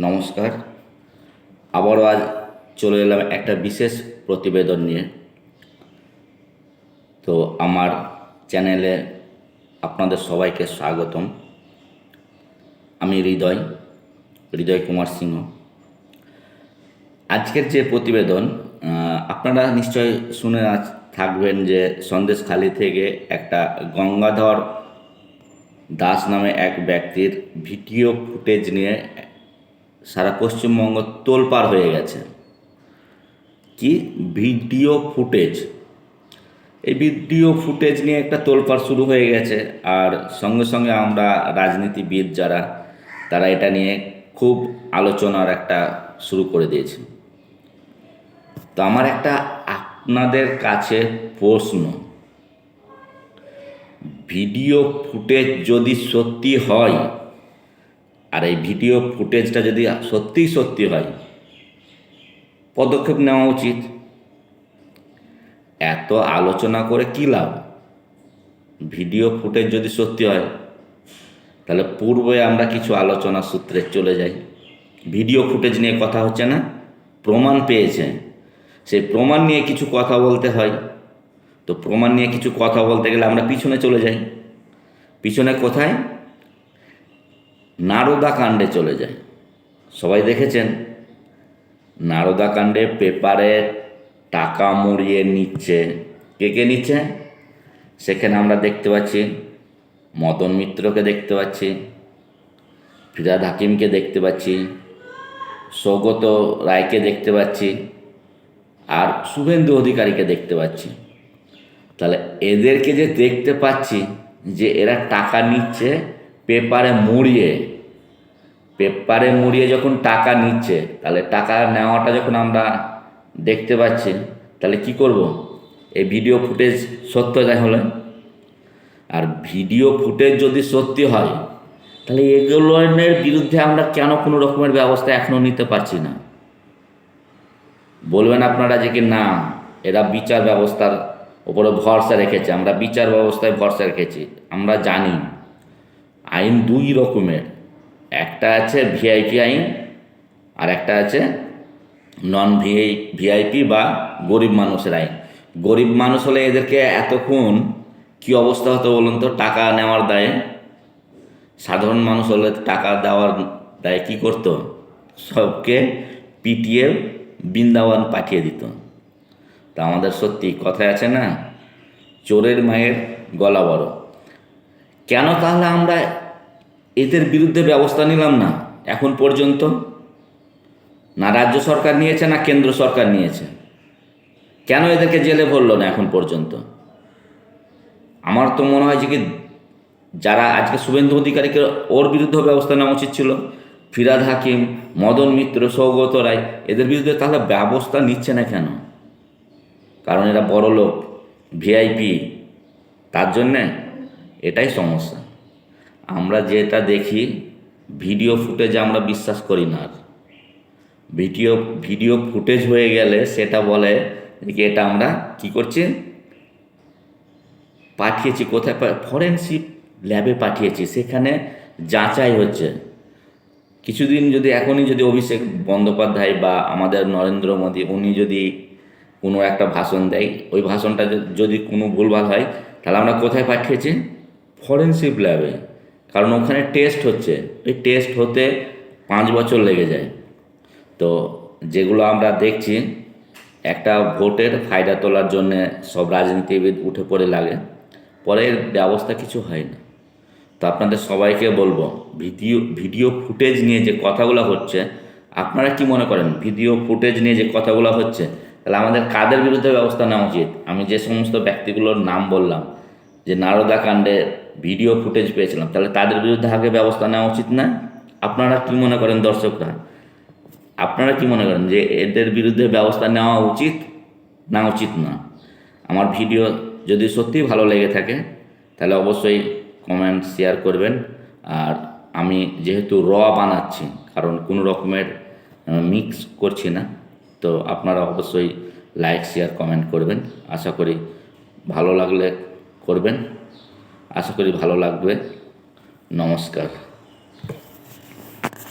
নমস্কার। আবারও আজ চলে এলাম একটা বিশেষ প্রতিবেদন নিয়ে। তো আমার চ্যানেলে আপনাদের সবাইকে স্বাগতম। আমি হৃদয় কুমার সিংহ। আজকের যে প্রতিবেদন আপনারা নিশ্চয় শুনে থাকবেন যে সন্দেশখালি থেকে একটা গঙ্গাধর দাস নামে এক ব্যক্তির ভিডিও ফুটেজ নিয়ে সারা পশ্চিমবঙ্গ তোলপাড় হয়ে গেছে। কি ভিডিও ফুটেজ, এই ভিডিও ফুটেজ নিয়ে একটা তোলপাড় শুরু হয়ে গেছে। আর সঙ্গে সঙ্গে আমরা রাজনীতিবিদ যারা, তারা এটা নিয়ে খুব আলোচনার একটা শুরু করে দিয়েছে। তো আমার একটা আপনাদের কাছে প্রশ্ন, ভিডিও ফুটেজ যদি সত্যি হয়, আর এই ভিডিও ফুটেজটা যদি সত্যি হয়, পদক্ষেপ নেওয়া উচিত। এত আলোচনা করে কী লাভ? ভিডিও ফুটেজ যদি সত্যি হয়, তাহলে পূর্বে আমরা কিছু আলোচনা সূত্রে চলে যাই। ভিডিও ফুটেজ নিয়ে কথা হচ্ছে না, প্রমাণ পেয়েছে, সেই প্রমাণ নিয়ে কিছু কথা বলতে হয়। তো প্রমাণ নিয়ে কিছু কথা বলতে গেলে আমরা পিছনে চলে যাই। পিছনে কোথায়? নারদা কাণ্ডে চলে যায়। সবাই দেখেছেন নারদা কাণ্ডে পেপারে টাকা মুড়িয়ে নিচ্ছে। কে নিচ্ছে? সেখানে আমরা দেখতে পাচ্ছি মদন মিত্রকে দেখতে পাচ্ছি, ফিরহাদ হাকিমকে দেখতে পাচ্ছি, সৌগত রায়কে দেখতে পাচ্ছি, আর শুভেন্দু অধিকারীকে দেখতে পাচ্ছি। তাহলে এদেরকে যে দেখতে পাচ্ছি যে এরা টাকা নিচ্ছে পেপারে মুড়িয়ে যখন টাকা নিচ্ছে, তাহলে টাকা নেওয়াটা যখন আমরা দেখতে পাচ্ছি, তাহলে কি করব? এই ভিডিও ফুটেজ সত্যতা হলে, আর ভিডিও ফুটেজ যদি সত্যি হয়, তাহলে এগুলোর বিরুদ্ধে আমরা কেন কোনো রকমের ব্যবস্থা এখনও নিতে পারছি না? বলবেন আপনারা যে কি না, এরা বিচার ব্যবস্থার উপরে ভরসা রেখেছে। আমরা বিচার ব্যবস্থায় ভরসা রেখেছি। আমরা জানি আইন দুই রকমের, একটা আছে ভিআইপি আইন, আর একটা আছে নন ভিআইপি বা গরিব মানুষের আইন। গরিব মানুষ হলে এদেরকে এতক্ষণ কি অবস্থা হতো বলুন তো? টাকা নেওয়ার দায়ে। সাধারণ মানুষ হলে টাকা দেওয়ার দায়ে কী করতো? সবকে পিটিয়ে বৃন্দাবন পাঠিয়ে দিত। তা আমাদের সত্যি কথায় আছে না, চোরের মায়ের গলা বড়। কেন তাহলে আমরা এদের বিরুদ্ধে ব্যবস্থা নিলাম না এখন পর্যন্ত? না রাজ্য সরকার নিয়েছে, না কেন্দ্র সরকার নিয়েছে। কেন এদেরকে জেলে ভরল না এখন পর্যন্ত? আমার তো মনে হয় যে কি, যারা আজকে শুভেন্দু অধিকারীকে, ওর বিরুদ্ধে ব্যবস্থা নেওয়া উচিত ছিল। ফিরহাদ হাকিম, মদন মিত্র, সৌগত রায়, এদের বিরুদ্ধে তাহলে ব্যবস্থা নিচ্ছে না কেন? কারণ এরা বড় লোক, ভিআইপি, তার জন্যে এটাই সমস্যা। আমরা যেটা দেখি ভিডিও ফুটেজে আমরা বিশ্বাস করি না। আর ভিডিও ফুটেজ হয়ে গেলে সেটা বলে যে এটা আমরা কি করছি, পাঠিয়েছি কোথায়? ফরেনসিক ল্যাবে পাঠিয়েছি, সেখানে যাচাই হচ্ছে। কিছুদিন যদি এখনই যদি অভিষেক বন্দ্যোপাধ্যায় বা আমাদের নরেন্দ্র মোদী, উনি যদি কোনো একটা ভাষণ দেয়, ওই ভাষণটা যদি কোনো ভুলভাল হয়, তাহলে আমরা কোথায় পাঠিয়েছি? ফরেনসিক ল্যাবে। কারণ ওখানে টেস্ট হচ্ছে, ওই টেস্ট হতে 5 বছর লেগে যায়। তো যেগুলো আমরা দেখছি, একটা ভোটের ফায়দা তোলার জন্যে সব রাজনীতিবিদ উঠে পড়ে লাগে, পরে ব্যবস্থা কিছু হয় না। তো আপনাদের সবাইকে বলবো, ভিডিও ফুটেজ নিয়ে যে কথাগুলো হচ্ছে, আপনারা কি মনে করেন? ভিডিও ফুটেজ নিয়ে যে কথাগুলো হচ্ছে, তাহলে আমাদের কাদের বিরুদ্ধে ব্যবস্থা নেওয়া উচিত? আমি যে সমস্ত ব্যক্তিগুলোর নাম বললাম, যে নারদা কাণ্ডে ভিডিও ফুটেজ পেয়েছিলাম, তাহলে তাদের বিরুদ্ধে আগে ব্যবস্থা নেওয়া উচিত না? আপনারা কি মনে করেন দর্শকরা? আপনারা কি মনে করেন যে এদের বিরুদ্ধে ব্যবস্থা নেওয়া উচিত না উচিত না? আমার ভিডিও যদি সত্যিই ভালো লেগে থাকে, তাহলে অবশ্যই কমেন্ট শেয়ার করবেন। আর আমি যেহেতু বানাচ্ছি, কারণ কোনো রকমের মিক্স করছি না, তো আপনারা অবশ্যই লাইক, শেয়ার, কমেন্ট করবেন। আশা করি ভালো লাগলে করবেন, আশা করি ভালো লাগবে। নমস্কার।